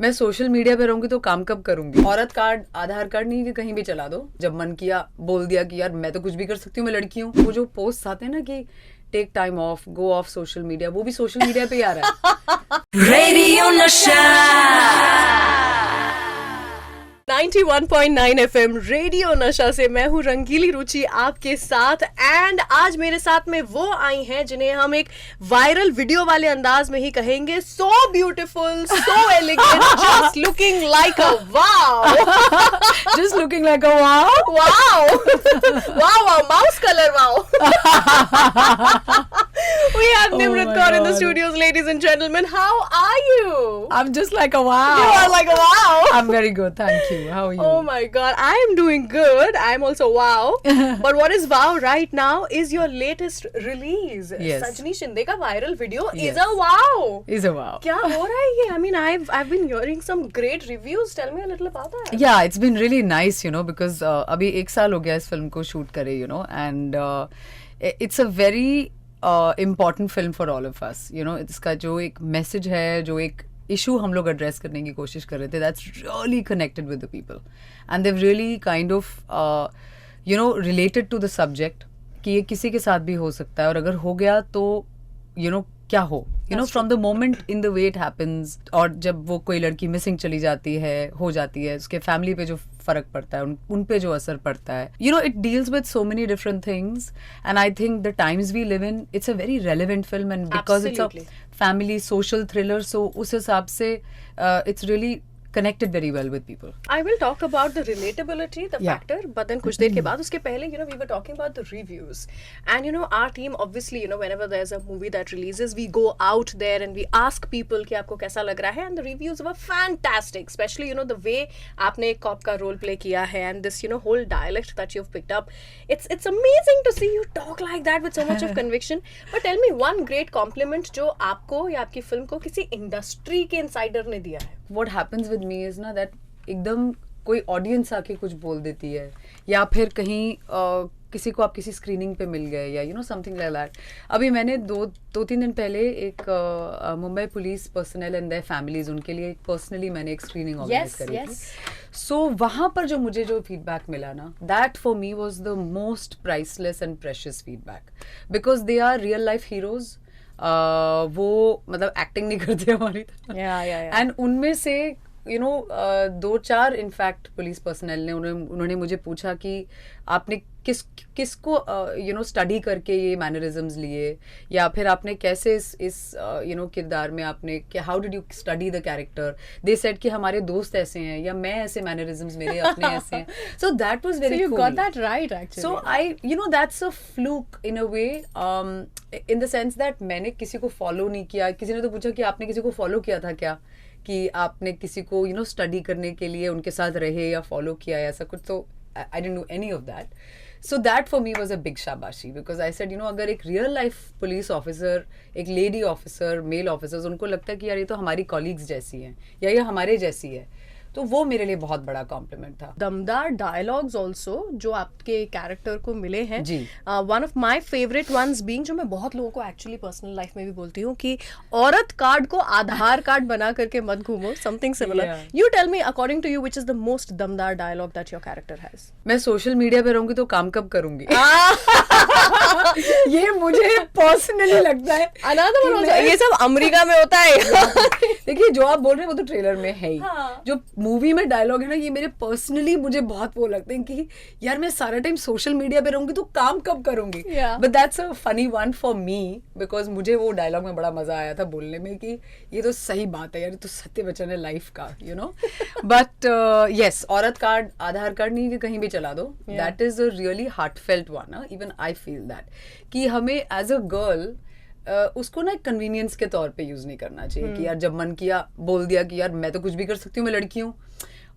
मैं social media पे रहूंगी तो काम कब करूंगी? औरत कार्ड, आधार कार्ड नहीं कि कहीं भी चला दो। जब मन किया बोल दिया कि यार मैं तो कुछ भी कर सकती हूँ, मैं लड़की हूँ। वो जो पोस्ट आते हैं ना कि take time off, go off social media, वो भी सोशल मीडिया पे ही आ रहा है। रेडियो नशा 91.9 FM रेडियो नशा से मैं हूँ रंगीली रुचि आपके साथ। एंड आज मेरे साथ में वो आई हैं जिन्हें हम एक वायरल वीडियो वाले अंदाज में ही कहेंगे, so beautiful, so elegant, just looking like a wow, just looking like a wow, wow, wow, wow, mouse colour wow. We have Nimrat Kaur in the studios, ladies and gentlemen. How are you? I'm just like a wow. You are like a wow. I'm very good, thank you. How are you? Oh my god, I am doing good. I am also wow. But what is wow right now is your latest release. Yes. Sajni Shinde ka viral video Yes. is a wow. Is a wow. क्या हो रहा है ये? I mean, I've been hearing some great reviews. Tell me a little about that. Yeah, it's been really nice, you know, because अभी 1 साल हो गया इस फिल्म को शूट करे, you know, and it's a very important film for all of us, you know. इसका जो एक मैसेज है, जो एक इशू हम लोग एड्रेस करने की कोशिश कर रहे थे, that's really connected with the people and they really kind of you know related to the subject कि ये किसी के साथ भी हो सकता है और अगर हो गया तो यू नो क्या हो, you know, from the moment in the way it happens. और जब वो कोई लड़की मिसिंग चली जाती है, हो जाती है, उसके फैमिली पे जो फर्क पड़ता है, उन पे जो असर पड़ता है, you know, it deals with so many different things and I think the times we live in, it's a very relevant film and because it's a family social thriller, so उस हिसाब से it's really connected very well with people. I will talk about the relatability, the factor, but then कुछ देर के बाद उसके पहले, you know, we were talking about the reviews, and you know, our team obviously, you know, whenever there's a movie that releases, we go out there and we ask people कि आपको कैसा लग रहा है, and the reviews were fantastic, especially you know the way आपने एक cop का role play किया है and this, you know, whole dialect that you've picked up. It's amazing to see you talk like that with so much of conviction. But tell me one great compliment जो आपको या आपकी film को किसी industry के insider ने दिया है. What happens with me is ना that एकदम कोई ऑडियंस आके कुछ बोल देती है या फिर कहीं किसी को आप किसी स्क्रीनिंग पे मिल गए या you know something like that. अभी मैंने दो तीन दिन पहले एक Mumbai police personal and their families, उनके लिए पर्सनली मैंने एक स्क्रीनिंग ऑर्गेनाइज करी थी. सो वहाँ पर जो मुझे जो फीडबैक मिला ना, that for me was the most priceless and precious feedback because they are real life heroes. वो मतलब एक्टिंग नहीं करते हमारी तरह एंड उनमें से you know 2-4 in fact police personal ने उन्होंने मुझे पूछा कि आपने किसको यू नो स्टडी करके ये मैनरिज्म्स लिए या फिर आपने कैसे इस यू नो किरदार में आपने how did you study the character. They said कि हमारे दोस्त ऐसे हैं या मैं ऐसे मैनरिज्म्स मेरे अपने ऐसे हैं. So that was very cool. You got that right actually. So you know that's a fluke in a way, in the sense that मैंने किसी को फॉलो नहीं किया. किसी ने तो पूछा कि आपने किसी को फॉलो किया था क्या, कि आपने किसी को यू नो स्टडी करने के लिए उनके साथ रहे या फॉलो किया या ऐसा कुछ. तो I didn't do any of that. So that for me was a big shabashi because I said, you know, अगर एक real life police officer, एक lady officer, male officers, उनको लगता है कि यार ये तो हमारी colleagues जैसी हैं या ये हमारे जैसी है, तो वो मेरे लिए बहुत बड़ा कॉम्प्लीमेंट था. दमदार डायलॉग्स ऑल्सो जो आपके कैरेक्टर को मिले हैं. जी. One of my favourite ones being, जो मैं बहुत लोगों को एक्चुअली पर्सनल लाइफ में भी बोलती हूँ कि औरत कार्ड को आधार कार्ड बना करके मत घूमो, something similar. You tell me according to you which is the most दमदार dialogue that your character has. मैं सोशल मीडिया पे रहूंगी तो काम कब करूंगी. ये मुझे पर्सनली लगता है. ये सब अमेरिका में होता है. देखिए जो आप बोल रहे हैं वो तो ट्रेलर में है ही. जो मूवी में डायलॉग है ना, ये मेरे पर्सनली मुझे बहुत वो लगते हैं कि यार मैं सारा टाइम सोशल मीडिया पे रहूंगी तो काम कब करूंगी. But that's a funny one for me because मुझे वो डायलॉग में बड़ा मजा आया था बोलने में कि ये तो सही बात है यार, ये तो सत्य वचन है लाइफ का, यू नो. बट यस, औरत कार्ड, आधार कार्ड नहीं कि कहीं भी चला दो, that is a really heartfelt one. Even I feel that कि हमें एज अ गर्ल उसको ना कन्वीनियंस के तौर पे यूज नहीं करना चाहिए कि यार जब मन किया बोल दिया कि यार मैं तो कुछ भी कर सकती हूँ, मैं लड़की हूँ,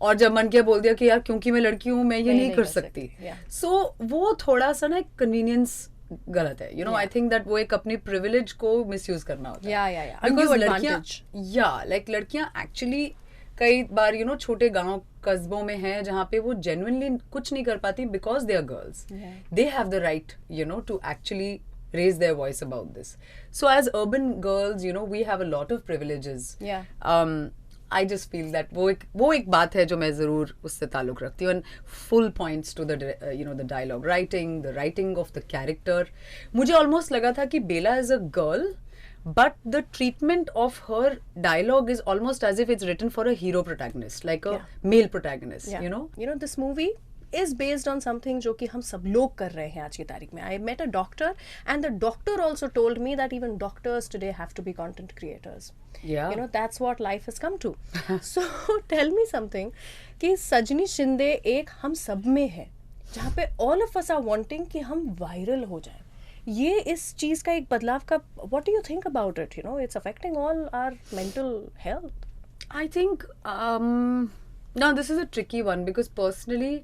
और जब मन किया बोल दिया कि यार क्योंकि मैं लड़की हूँ मैं ये नहीं कर सकती. सो वो थोड़ा सा ना कन्वीनियंस गलत है, you no. I think that वो एक अपनी प्रिविलेज को मिसयूज करना होता है. बिकॉज लड़कियां एक्चुअली कई बार यू नो छोटे गांव कस्बों में हैं जहाँ पे वो जेन्युइनली कुछ नहीं कर पाती because they are girls. They have the right you know to actually raise their voice about this. So as urban girls, you know, we have a lot of privileges. I just feel that वो एक बात है जो मैं जरूर उससे ताल्लुक रखती हूँ. And full points to the the dialogue writing, the writing of the character. मुझे almost लगा था कि Bella is a girl, but the treatment of her dialogue is almost as if it's written for a hero protagonist, like a male protagonist. Yeah. You know, this movie is based on something जो कि हम सब लोग कर रहे हैं आज की तारीख में. I met a doctor and the doctor also told me that even doctors today have to be content creators. Yeah. That's what life has come to. So tell me something कि सजनी शिंदे एक हम सब में है जहाँ पे all of us are wanting कि हम viral हो जाएं. ये इस चीज का एक बदलाव का what do you think about it? It's affecting all our mental health. I think now this is a tricky one because personally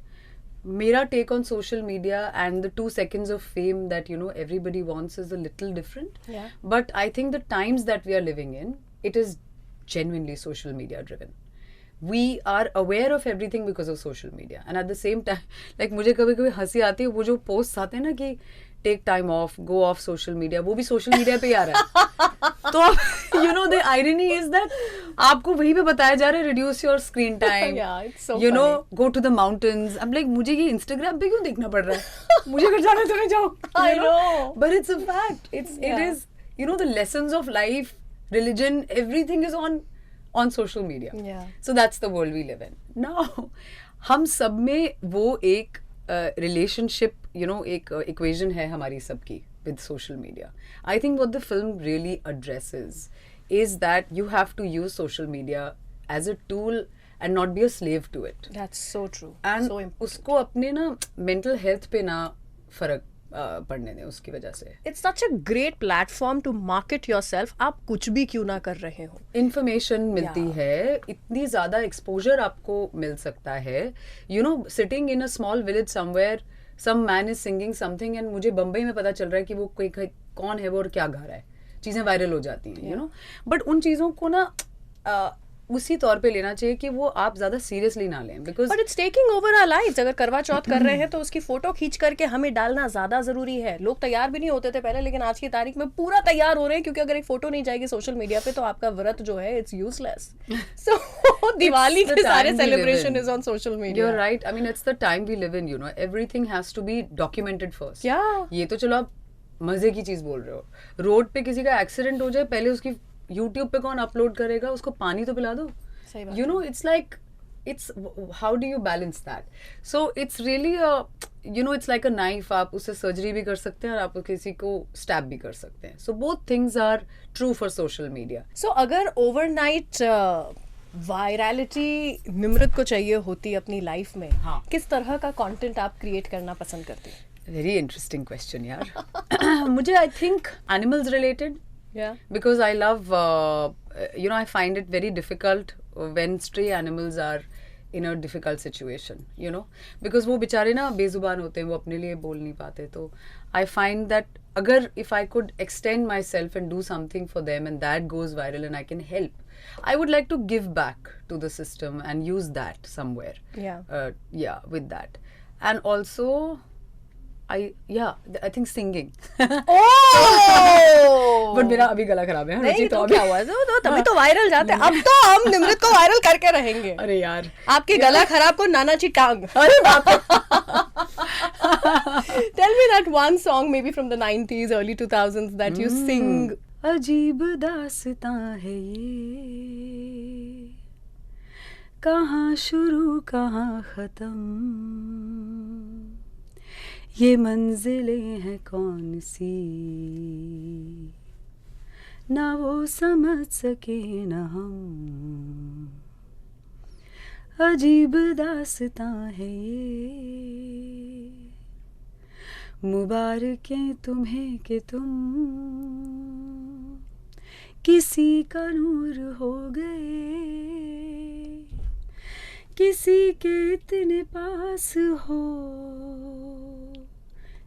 मेरा take on social media and the 2 seconds of fame that everybody wants is a little different. Yeah. But I think the times that we are living in, it is genuinely social media driven. We are aware of everything because of social media, and at the same time, like मुझे कभी कभी हंसी आती है वो जो posts आते हैं ना कि take time off, go off social media, वो भी social media पे ही आ रहा है. तो the irony is that आपको वहीं पे बताया जा रहा है reduce your screen time. Yeah, it's so go to the mountains. I'm like मुझे ये Instagram पे क्यों देखना पड़ रहा है? मुझे अगर जाना चले जाओ. I know. But it's a fact. It is the lessons of life, religion, everything is on social media. Yeah. So that's the world we live in. Now, हम सब में वो एक relationship, एक equation है हमारी सबकी with social media. I think what the film really addresses is that you have to use social media as a tool and not be a slave to it. That's so true. And so important. उसको अपने ना mental health पे ना फर्क पड़ने दें उसकी वजह से. It's such a great platform to market yourself. आप कुछ भी क्यों ना कर रहे हो. Information मिलती है, इतनी ज़्यादा exposure आपको मिल सकता है. Sitting in a small village somewhere, some man is singing something and मुझे बम्बई में पता चल रहा है कि वो कोई कौन है वो और क्या गा रहा है. चीज़ें वायरल हो जाती हैं, But उन चीज़ों को ना उसी तौर पे लेना चाहिए कि वो आप ज़्यादा सीरियसली ना लें because But it's taking over our lives. अगर करवा चौथ कर रहे हैं तो उसकी फोटो खींच करके हमें डालना ज़्यादा ज़रूरी है. लोग तैयार भी नहीं होते थे पहले, लेकिन आज की तारीख में पूरा तैयार हो रहे हैं क्योंकि अगर एक फोटो नहीं जाएगी सोशल मीडिया पे तो आपका व्रत जो है it's useless. So दिवाली के सारे celebration is on social media. You're right. I mean, it's the time we live in. Everything has to be documented first. Yeah. ये तो चलो आप मजे की चीज बोल रहे हो. रोड पे किसी का एक्सीडेंट हो जाए, पहले उसकी YouTube पे कौन अपलोड करेगा? उसको पानी तो पिला दो. It's like, how do you balance that? So it's really it's like a knife. आप उससे सर्जरी भी कर सकते हैं और आप किसी को स्टैब भी कर सकते हैं. So both things are true for social media. So अगर overnight वायरलिटी निम्रत को चाहिए होती अपनी लाइफ में, किस तरह का कंटेंट आप क्रिएट करना पसंद करते हैं? Very interesting question, यार. मुझे I think animals related. Yeah. Because I love, I find it very difficult when stray animals are in a difficult situation, because वो बेचारे ना बेजुबान होते हैं, वो अपने लिए बोल नहीं पाते. तो I find that अगर if I could extend myself and do something for them and that goes viral and I can help, I would like to give back to the system and use that somewhere. Yeah. With that. And also, I think singing. Oh! But मेरा अभी गला खराब है. नहीं तो क्या हुआ? तो तभी तो वायरल जाते हैं. अब तो हम निम्रत को वायरल करके रहेंगे. अरे यार. आपके गला खराब को नानाची टांग. अरे बाप रे. Tell me that one song maybe from the 90s, early 2000s that you sing. अजीब दास्तां है ये, कहाँ शुरू कहाँ खत्म, ये मंजिलें हैं कौन सी, ना वो समझ सके ना हम, अजीब दास्तां है ये, मुबारकें तुम्हें कि तुम किसी का नूर हो गए, किसी के इतने पास हो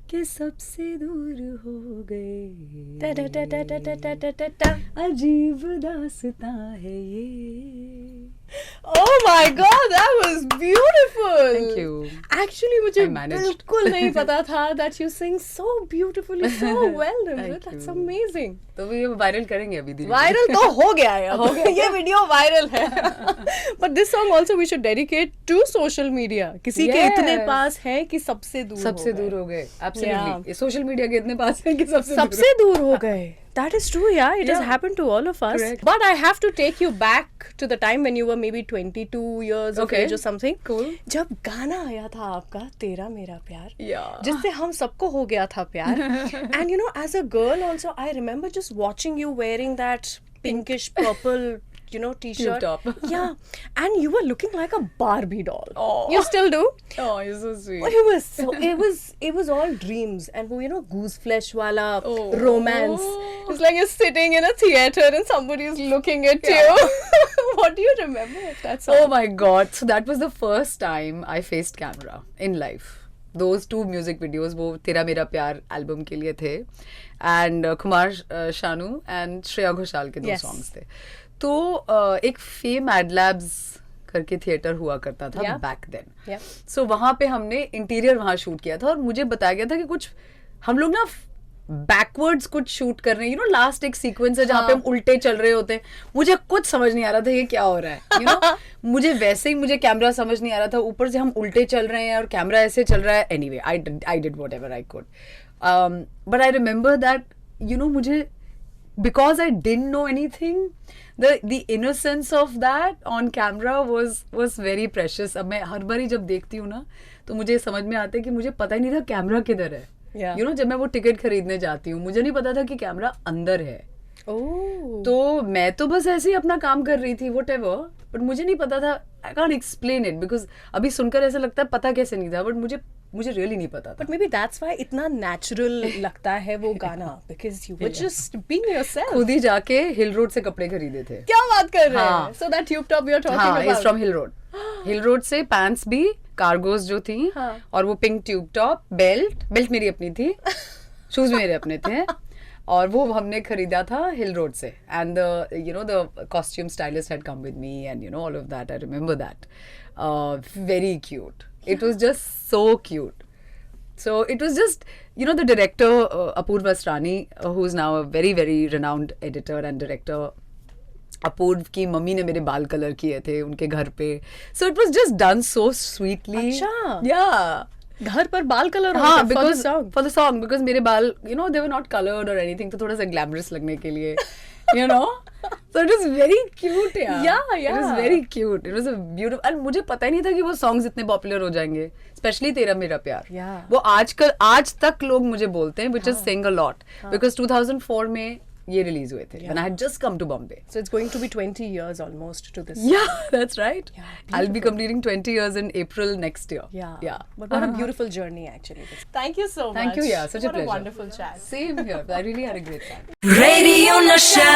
कि सबसे दूर हो गए, अजीब दास्तां है ये. Oh my God, that was beautiful. Thank you. Actually, मुझे I managed. बिल्कुल नहीं पता था that you sing so beautifully, so well, Nimrat. Thank That's you. amazing. तो ये वायरल करेंगे अभी धीरे वायरल तो हो गया है अब. ये वीडियो वायरल है. But this song also we should dedicate to social media. किसी के Yes. इतने पास है कि सबसे दूर हो गए. Absolutely. सोशल मीडिया के इतने पास है कि सबसे दूर हो गए. That is true, yeah. It has happened to all of us. Correct. But I have to take you back to the time when you were maybe 22 years of Okay. age or something. Cool. जब गाना आया था आपका तेरा मेरा प्यार, Yeah. जिससे हम सबको हो गया था प्यार. And you know, as a girl also, I remember just watching you wearing that pinkish purple, you know, t-shirt. Tube top. Yeah. And you were looking like a Barbie doll. Oh. You still do. Oh, you're so sweet. But it was all dreams, and वो you know goose flesh wala romance. It's like you're sitting in a theater and somebody is looking at you. What do you remember of that song? Oh my God. So that was the first time I faced camera in life. Those two music videos, वो तेरा मेरा प्यार album के लिए थे, and Kumar Sanu and Shreya Ghoshal के दो Yes. Songs थे. तो एक फेम एड लैब्स करके थिएटर हुआ करता था Yeah. Back then. Yeah. So वहां पे हमने इंटीरियर वहां शूट किया था और मुझे बताया गया था कि कुछ हम लोग ना बैकवर्ड्स कुछ शूट कर रहे हैं. यू नो लास्ट एक सीक्वेंस है जहाँ पे हम उल्टे चल रहे होते हैं. मुझे कुछ समझ नहीं आ रहा था ये क्या हो रहा है. यू नो मुझे वैसे ही मुझे कैमरा समझ नहीं आ रहा था. ऊपर से हम उल्टे चल रहे हैं और कैमरा ऐसे चल रहा है. Anyway I did whatever I could. But I remember that you know मुझे because I didn't know anything, the innocence of that on camera was very precious. अब मैं हर बारी जब देखती हूँ ना तो मुझे समझ में आता है कि मुझे पता ही नहीं था कैमरा किधर है. Yeah. यू नो जब मैं वो टिकट खरीदने जाती हूँ मुझे नहीं पता था कि कैमरा अंदर है. Oh. तो मैं तो बस ऐसे ही अपना काम कर रही थी whatever, बट मुझे नहीं पता था. I can't explain it because अभी सुनकर ऐसा लगता है पता कैसे नहीं था, बट मुझे रियली नहीं पता था. But maybe that's why इतना natural लगता है वो गाना, because you were just being yourself. खुद ही जाके हिल रोड से कपड़े खरीदे थे. क्या बात कर रहे हाँ. हैं? So that tube top you're talking हाँ, about. Is from hill road. Hill road से पैंट्स भी कार्गोस जो थी, हाँ. और वो पिंक ट्यूब टॉप, बेल्ट मेरी अपनी थी, शूज मेरे अपने थे, और वो हमने खरीदा था हिल रोड से. And you know the costume stylist had come with me and you know all of that. I remember that. Very cute. It was just so cute. So it was just, you know, the director Apurva Asrani, who's now a very very renowned editor and director. अपूर्व की mummy ने मेरे बाल colour किए थे उनके घर पे. So it was just done so sweetly. अच्छा. Yeah. घर पर बाल कलर हाँ, for the because song. for the song, because मेरे बाल, you know, they were not colored or anything, तो थोड़ा सा glamorous लगने के लिए, you know. So it was very cute, yeah. Yeah. It was very cute. It was a beautiful. and मुझे पता ही नहीं था कि वो songs इतने popular हो जाएंगे, especially तेरा मेरा प्यार. Yeah. वो आज तक लोग मुझे बोलते हैं, which is saying a lot, because 2004 में ये रिलीज हुए थे when I had just come to Bombay. So it's going to be 20 years almost to this. Yeah, that's right. Yeah, I'll be completing 20 years in April next year. Yeah. But what a beautiful journey actually. Thank you so much. Thank you, yeah, such a what pleasure. What a wonderful chat. Same here. I really had a great time. Radio Nasha.